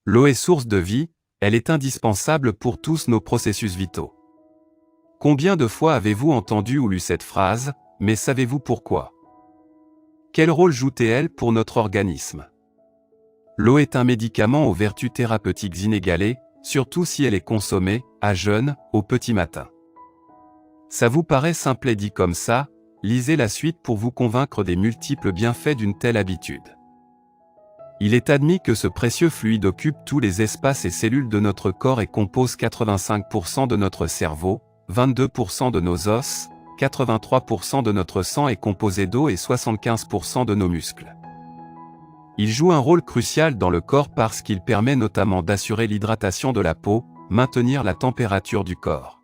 L'eau est source de vie, elle est indispensable pour tous nos processus vitaux. Combien de fois avez-vous entendu ou lu cette phrase, mais savez-vous pourquoi? Quel rôle joue-t-elle pour notre organisme? L'eau est un médicament aux vertus thérapeutiques inégalées, surtout si elle est consommée, à jeun, au petit matin. Ça vous paraît simple et dit comme ça, lisez la suite pour vous convaincre des multiples bienfaits d'une telle habitude. Il est admis que ce précieux fluide occupe tous les espaces et cellules de notre corps et compose 85% de notre cerveau, 22% de nos os, 83% de notre sang est composé d'eau et 75% de nos muscles. Il joue un rôle crucial dans le corps parce qu'il permet notamment d'assurer l'hydratation de la peau, maintenir la température du corps,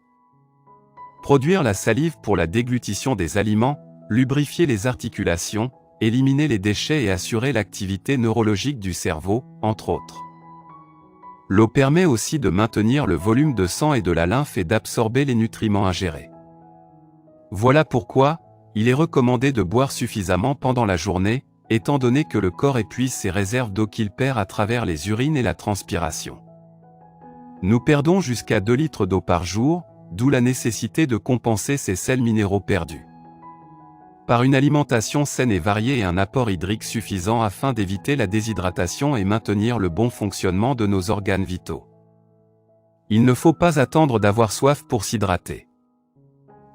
produire la salive pour la déglutition des aliments, lubrifier les articulations, éliminer les déchets et assurer l'activité neurologique du cerveau, entre autres. L'eau permet aussi de maintenir le volume de sang et de la lymphe et d'absorber les nutriments ingérés. Voilà pourquoi, il est recommandé de boire suffisamment pendant la journée, étant donné que le corps épuise ses réserves d'eau qu'il perd à travers les urines et la transpiration. Nous perdons jusqu'à 2 litres d'eau par jour, d'où la nécessité de compenser ces sels minéraux perdus par une alimentation saine et variée et un apport hydrique suffisant afin d'éviter la déshydratation et maintenir le bon fonctionnement de nos organes vitaux. Il ne faut pas attendre d'avoir soif pour s'hydrater.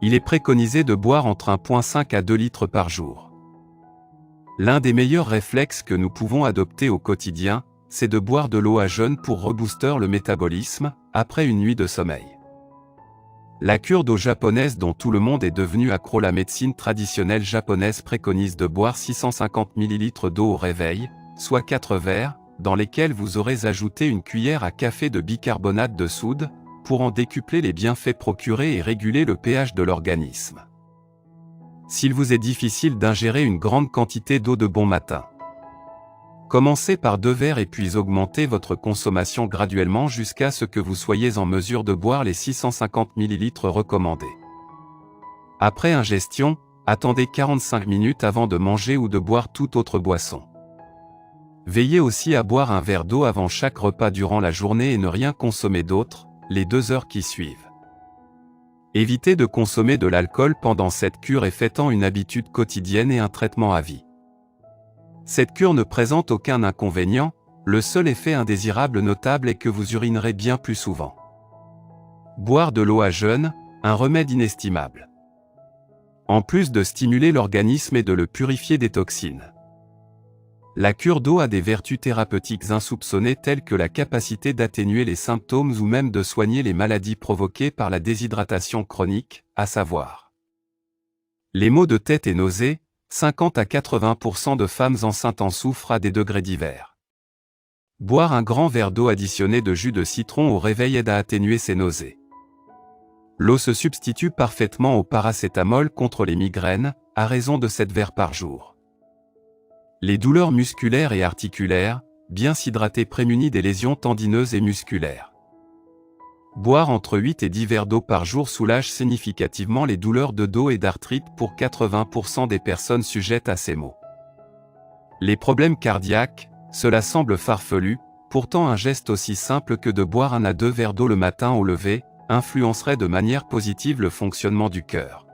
Il est préconisé de boire entre 1,5 à 2 litres par jour. L'un des meilleurs réflexes que nous pouvons adopter au quotidien, c'est de boire de l'eau à jeun pour rebooster le métabolisme, après une nuit de sommeil. La cure d'eau japonaise dont tout le monde est devenu accro, la médecine traditionnelle japonaise préconise de boire 650 ml d'eau au réveil, soit 4 verres, dans lesquels vous aurez ajouté une cuillère à café de bicarbonate de soude, pour en décupler les bienfaits procurés et réguler le pH de l'organisme. S'il vous est difficile d'ingérer une grande quantité d'eau de bon matin, commencez par 2 verres et puis augmentez votre consommation graduellement jusqu'à ce que vous soyez en mesure de boire les 650 ml recommandés. Après ingestion, attendez 45 minutes avant de manger ou de boire toute autre boisson. Veillez aussi à boire un verre d'eau avant chaque repas durant la journée et ne rien consommer d'autre, les 2 heures qui suivent. Évitez de consommer de l'alcool pendant cette cure et faites-en une habitude quotidienne et un traitement à vie. Cette cure ne présente aucun inconvénient, le seul effet indésirable notable est que vous urinerez bien plus souvent. Boire de l'eau à jeun, un remède inestimable. En plus de stimuler l'organisme et de le purifier des toxines. La cure d'eau a des vertus thérapeutiques insoupçonnées telles que la capacité d'atténuer les symptômes ou même de soigner les maladies provoquées par la déshydratation chronique, à savoir les maux de tête et nausées. 50 à 80% de femmes enceintes en souffrent à des degrés divers. Boire un grand verre d'eau additionné de jus de citron au réveil aide à atténuer ces nausées. L'eau se substitue parfaitement au paracétamol contre les migraines, à raison de 7 verres par jour. Les douleurs musculaires et articulaires, bien s'hydrater prémunit des lésions tendineuses et musculaires. Boire entre 8 et 10 verres d'eau par jour soulage significativement les douleurs de dos et d'arthrite pour 80% des personnes sujettes à ces maux. Les problèmes cardiaques, cela semble farfelu, pourtant un geste aussi simple que de boire 1 à 2 verres d'eau le matin au lever, influencerait de manière positive le fonctionnement du cœur.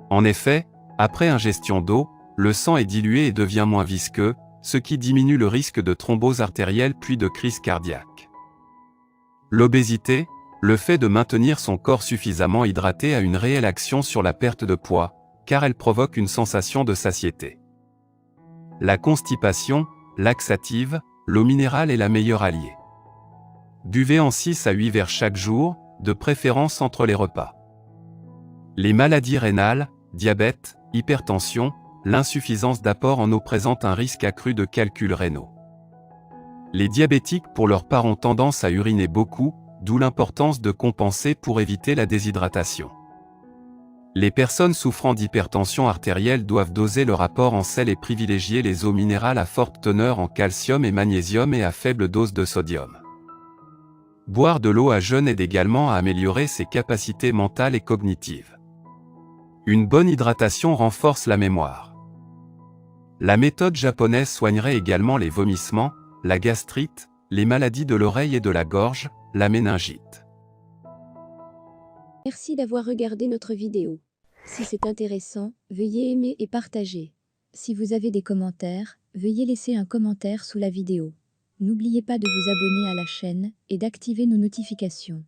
En effet, après ingestion d'eau, le sang est dilué et devient moins visqueux, ce qui diminue le risque de thrombose artérielle puis de crise cardiaque. L'obésité, le fait de maintenir son corps suffisamment hydraté a une réelle action sur la perte de poids, car elle provoque une sensation de satiété. La constipation, laxative, l'eau minérale est la meilleure alliée. Buvez en 6 à 8 verres chaque jour, de préférence entre les repas. Les maladies rénales, diabète, hypertension, l'insuffisance d'apport en eau présentent un risque accru de calculs rénaux. Les diabétiques pour leur part ont tendance à uriner beaucoup, d'où l'importance de compenser pour éviter la déshydratation. Les personnes souffrant d'hypertension artérielle doivent doser leur apport en sel et privilégier les eaux minérales à forte teneur en calcium et magnésium et à faible dose de sodium. Boire de l'eau à jeun aide également à améliorer ses capacités mentales et cognitives. Une bonne hydratation renforce la mémoire. La méthode japonaise soignerait également les vomissements, la gastrite, les maladies de l'oreille et de la gorge, la méningite. Merci d'avoir regardé notre vidéo. Si c'est intéressant, veuillez aimer et partager. Si vous avez des commentaires, veuillez laisser un commentaire sous la vidéo. N'oubliez pas de vous abonner à la chaîne et d'activer nos notifications.